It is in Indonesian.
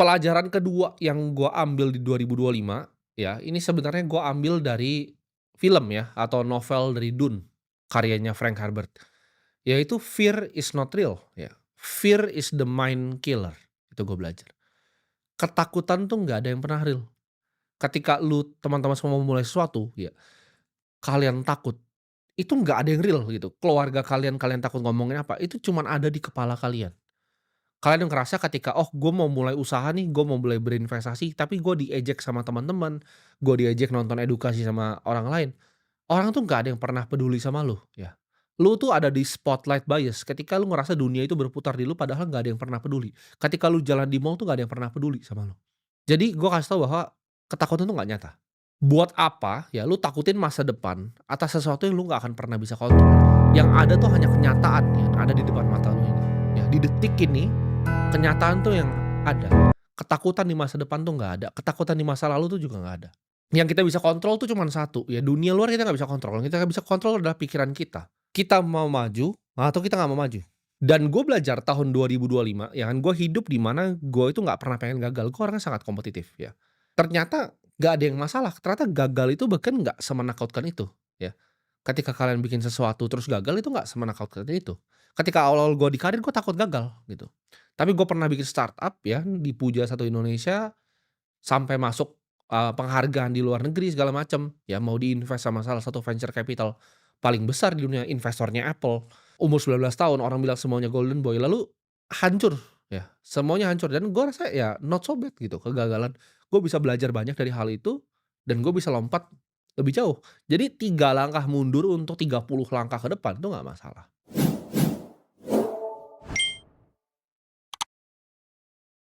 Pelajaran kedua yang gua ambil di 2025, ya, ini sebenarnya gua ambil dari film ya, atau novel dari Dune, karyanya Frank Herbert, yaitu fear is not real, ya. Fear is the mind killer, itu gue belajar. Ketakutan tuh nggak ada yang pernah real. Ketika lu teman-teman semua mau mulai sesuatu, ya, kalian takut, itu nggak ada yang real gitu. Keluarga kalian, kalian takut ngomongin apa, itu cuman ada di kepala kalian. Kalian ngerasa ketika, "Oh, gue mau mulai usaha nih, gue mau mulai berinvestasi," tapi gue diejek sama teman-teman, gue diejek nonton edukasi sama orang lain. Orang tuh nggak ada yang pernah peduli sama lu, ya. Lu tuh ada di spotlight bias ketika lu ngerasa dunia itu berputar di lu padahal nggak ada yang pernah peduli. Ketika lu jalan di mall tuh nggak ada yang pernah peduli sama lu. Jadi gue kasih tahu bahwa ketakutan tuh nggak nyata. Buat apa ya lu takutin masa depan atas sesuatu yang lu nggak akan pernah bisa kontrol. Yang ada tuh hanya kenyataan yang ada di depan mata lu ini. Ya, di detik ini kenyataan tuh yang ada. Ketakutan di masa depan tuh nggak ada, ketakutan di masa lalu tuh juga nggak ada. Yang kita bisa kontrol tuh cuman satu, ya dunia luar kita nggak bisa kontrol, yang kita bisa kontrol adalah pikiran kita. Kita mau maju atau kita nggak mau maju. Dan gue belajar tahun 2025, ya kan, gue hidup di mana gue itu nggak pernah pengen gagal, gue orangnya sangat kompetitif ya. Ternyata nggak ada yang masalah, ternyata gagal itu bahkan nggak semenakutkan itu, ya. Ketika kalian bikin sesuatu terus gagal itu nggak semenakutkan itu. Ketika awal-awal gue di karir gue takut gagal gitu. Tapi gue pernah bikin startup ya, dipuja satu Indonesia, sampai masuk, penghargaan di luar negeri segala macam, ya mau di-invest sama salah satu venture capital paling besar di dunia, investornya Apple. Umur 19 tahun orang bilang semuanya golden boy, lalu hancur ya, semuanya hancur dan gue rasa ya not so bad gitu kegagalan. Gue bisa belajar banyak dari hal itu dan gue bisa lompat lebih jauh. Jadi 3 langkah mundur untuk 30 langkah ke depan itu nggak masalah.